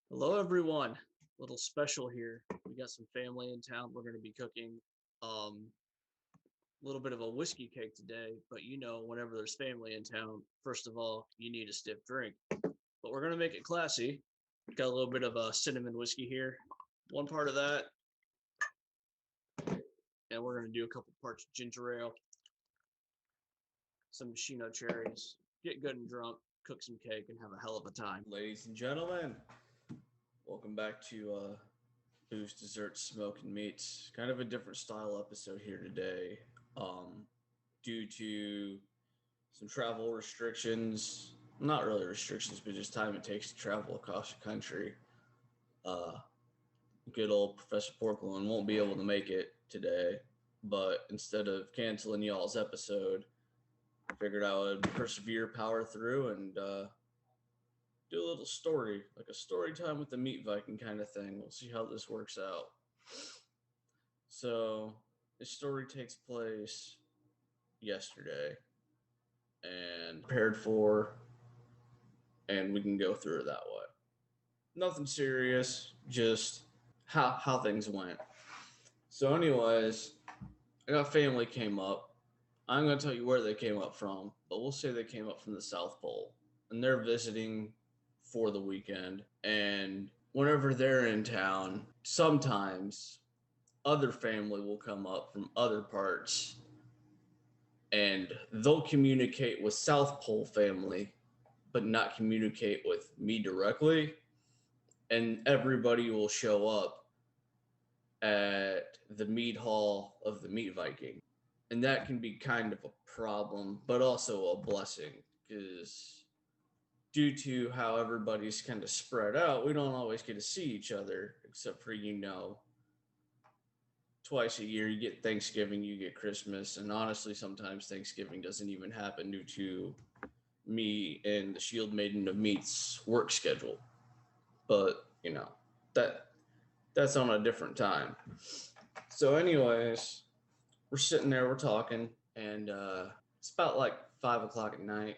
Hello, everyone. Little special here. We got some family in town. We're going to be cooking a little bit of a whiskey cake today. But whenever there's family in town, first of all, you need a stiff drink. But we're going to make it classy. Got a little bit of a cinnamon whiskey here. One part of that, and we're going to do a couple parts of ginger ale, some machino cherries. Get good and drunk, cook some cake, and have a hell of a time. Ladies and gentlemen, welcome back to Booze, Desserts, Smoke and Meats. Kind of a different style episode here today, due to some travel restrictions. Not really restrictions, but just time it takes to travel across the country. Uh, Good old Professor Porkland won't be able to make it today, but instead of canceling y'all's episode, I figured I would persevere, power through, and do a little story, like a story time with the Meat Viking kind of thing. We'll see how this works out. So, this story takes place yesterday and prepared for, and we can go through it that way. Nothing serious, just how things went. So, anyways, I got family came up. I'm going to tell you where they came up from, but we'll say they came up from the South Pole. And they're visiting for the weekend. And whenever they're in town, sometimes other family will come up from other parts and they'll communicate with South Pole family, but not communicate with me directly. And everybody will show up at the meat hall of the Meat Viking. And that can be kind of a problem, but also a blessing because due to how everybody's kind of spread out, we don't always get to see each other, except for, twice a year. You get Thanksgiving, you get Christmas, and honestly, sometimes Thanksgiving doesn't even happen due to me and the Shield Maiden of Meat's work schedule. But, that that's on a different time. So, anyways, we're sitting there, we're talking, and it's about like 5 o'clock at night,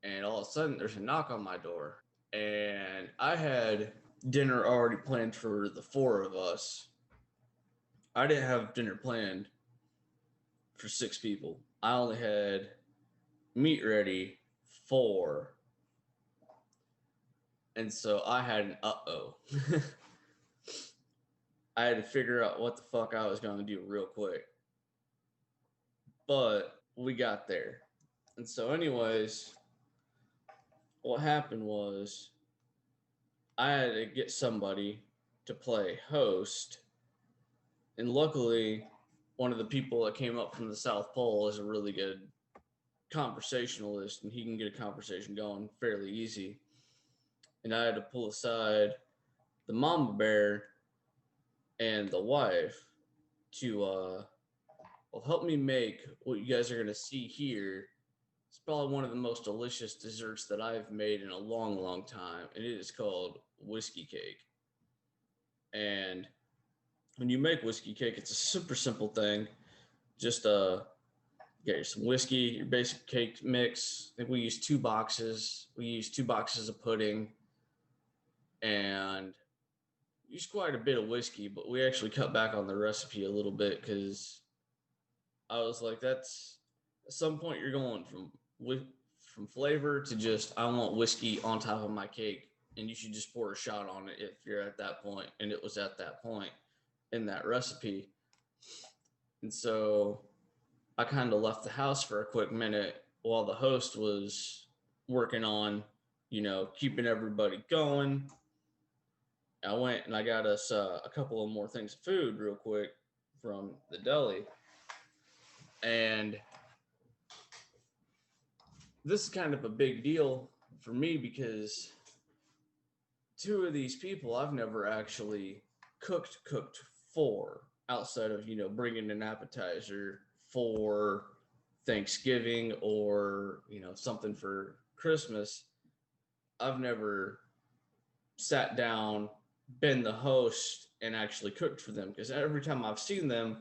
and all of a sudden there's a knock on my door. And I had dinner already planned for the four of us. I didn't have dinner planned for six people. I only had meat ready for, and so I had an uh-oh. I had to figure out what the fuck I was going to do real quick. But we got there. And so, anyways, what happened was I had to get somebody to play host. And luckily, one of the people that came up from the South Pole is a really good conversationalist, and he can get a conversation going fairly easy. And I had to pull aside the mama bear and the wife to help me make what you guys are going to see here. It's probably one of the most delicious desserts that I've made in a long, long time, and it is called whiskey cake. And when you make whiskey cake, it's a super simple thing. Just get some whiskey, your basic cake mix. I think we use 2 boxes. We use 2 boxes of pudding, and use quite a bit of whiskey. But we actually cut back on the recipe a little bit because I was like, that's at some point you're going from flavor to just I want whiskey on top of my cake, and you should just pour a shot on it if you're at that point. And it was at that point in that recipe. And so I kind of left the house for a quick minute while the host was working on, keeping everybody going. I went and I got us a couple of more things of food real quick from the deli. And this is kind of a big deal for me because two of these people I've never actually cooked for outside of, bringing an appetizer for Thanksgiving or, something for Christmas. I've never sat down, been the host, and actually cooked for them because every time I've seen them,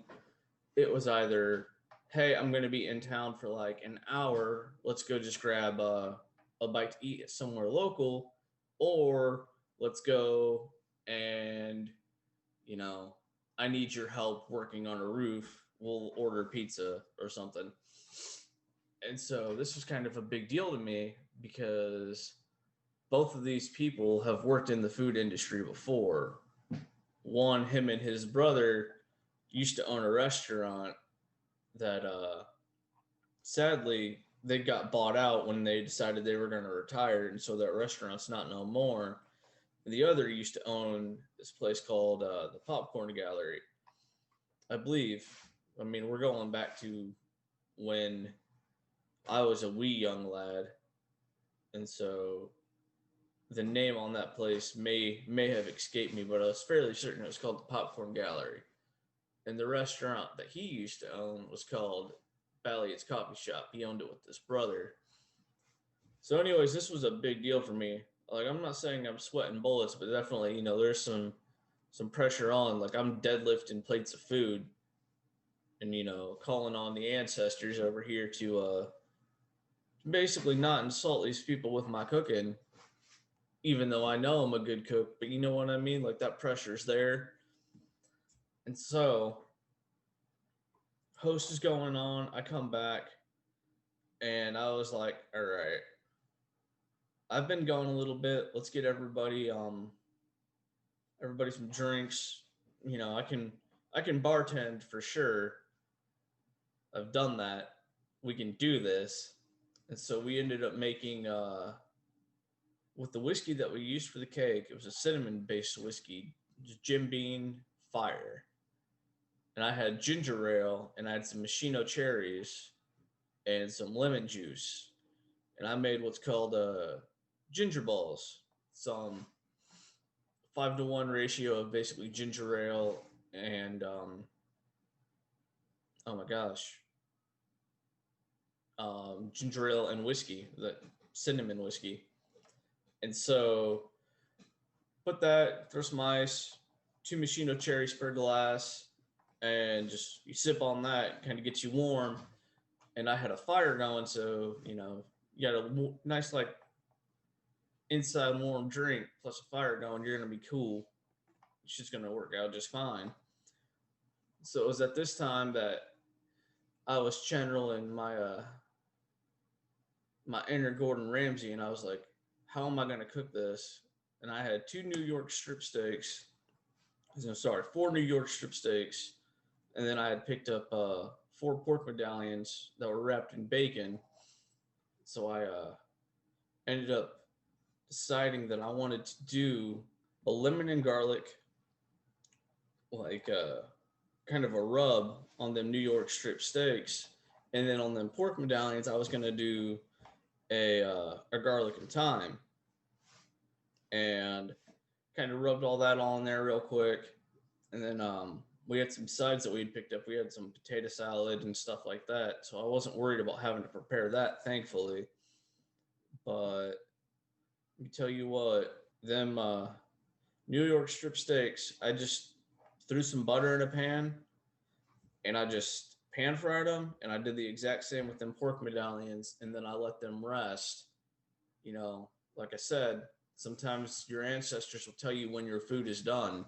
it was either, hey, I'm going to be in town for like an hour. Let's go just grab a bite to eat at somewhere local. Or let's go and, you know, I need your help working on a roof. We'll order pizza or something. And so this was kind of a big deal to me because both of these people have worked in the food industry before. One, him and his brother used to own a restaurant that sadly they got bought out when they decided they were going to retire, and so that restaurant's not no more. And the other used to own this place called the Popcorn Gallery, I believe. I mean, we're going back to when I was a wee young lad, and so the name on that place may have escaped me, but I was fairly certain it was called the Popcorn Gallery. And the restaurant that he used to own was called Balliot's Coffee Shop. He owned it with his brother. So, anyways, this was a big deal for me. Like, I'm not saying I'm sweating bullets, but definitely, you know, there's some pressure on. Like, I'm deadlifting plates of food, and you know, calling on the ancestors over here to basically not insult these people with my cooking, even though I know I'm a good cook. But you know what I mean? Like, that pressure's there. And so, host is going on. I come back, and I was like, all right, I've been going a little bit. Let's get everybody some drinks. You know, I can bartend for sure. I've done that. We can do this. And so we ended up making with the whiskey that we used for the cake, it was a cinnamon based whiskey, just Jim Beam fire. And I had ginger ale and I had some machino cherries and some lemon juice. And I made what's called ginger balls. Some 5-to-1 ratio of basically ginger ale and oh my gosh, ginger ale and whiskey, the cinnamon whiskey. And so put that, throw some ice, two machino cherries per glass, and just you sip on that, kind of gets you warm. And I had a fire going, so you know you got a nice like inside warm drink plus a fire going, you're gonna be cool. It's just gonna work out just fine. So it was at this time that I was channeling my inner Gordon Ramsay, and I was like, how am I gonna cook this? And I had two New York strip steaks. No, sorry, four New York strip steaks, and then I had picked up four pork medallions that were wrapped in bacon. So I ended up deciding that I wanted to do a lemon and garlic, like kind of a rub on them New York strip steaks, and then on them pork medallions, I was gonna do a garlic and thyme, and kind of rubbed all that on there real quick, and then we had some sides that we had picked up. We had some potato salad and stuff like that, so I wasn't worried about having to prepare that, thankfully. But let me tell you what, them New York strip steaks, I just threw some butter in a pan and I just pan fried them. And I did the exact same with them pork medallions. And then I let them rest. You know, like I said, sometimes your ancestors will tell you when your food is done.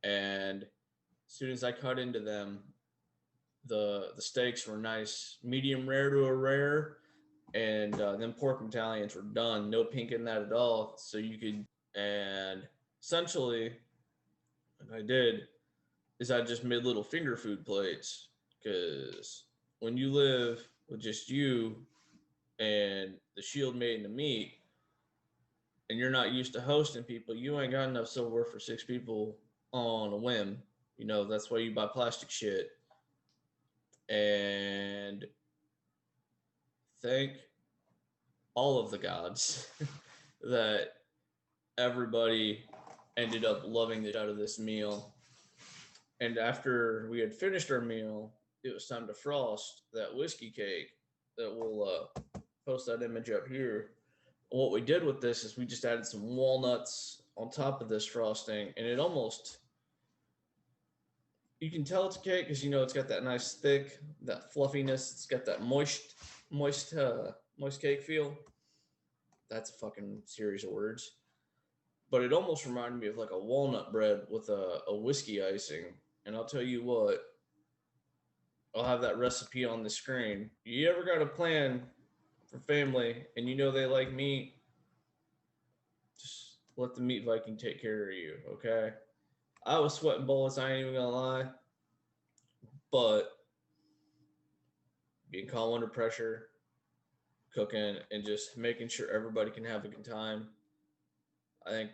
And as soon as I cut into them, the steaks were nice, medium rare to a rare, and then pork medallions were done. No pink in that at all. So you could, and essentially, what I did is I just made little finger food plates because when you live with just you and the shield made in the meat, and you're not used to hosting people, you ain't got enough silverware for six people on a whim. You know, that's why you buy plastic shit. And thank all of the gods that everybody ended up loving the out of this meal. And after we had finished our meal, it was time to frost that whiskey cake that we'll post that image up here. And what we did with this is we just added some walnuts on top of this frosting, and it almost, you can tell it's a cake because you know it's got that nice thick, that fluffiness. It's got that moist cake feel. That's a fucking series of words. but it almost reminded me of like a walnut bread with a whiskey icing. And I'll tell you what, I'll have that recipe on the screen. You ever got a plan for family and you know they like meat? Just let the Meat Viking take care of you, okay? I was sweating bullets, I ain't even gonna lie. But being calm under pressure, cooking, and just making sure everybody can have a good time, I think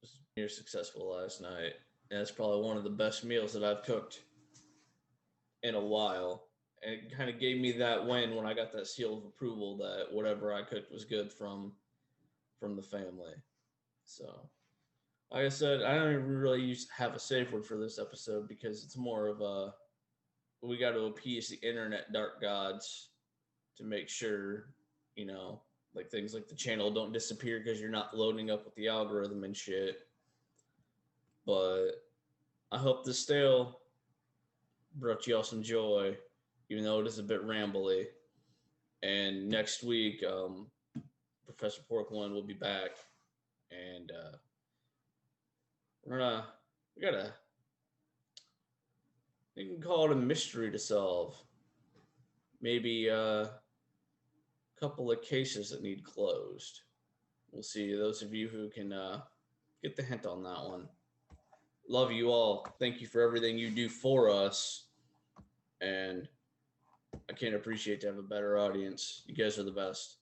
was near successful last night. And it's probably one of the best meals that I've cooked in a while. And it kind of gave me that win when I got that seal of approval that whatever I cooked was good from the family. So, like I said, I don't even really have a safe word for this episode because it's more of a we got to appease the internet dark gods to make sure, you know, like things like the channel don't disappear because you're not loading up with the algorithm and shit. But I hope this tale brought you all some joy, even though it is a bit rambly. And next week, Professor Porkland will be back, and we're gonna we gotta you can call it a mystery to solve. Maybe a couple of cases that need closed. We'll see those of you who can get the hint on that one. Love you all. Thank you for everything you do for us. And I can't appreciate to have a better audience. You guys are the best.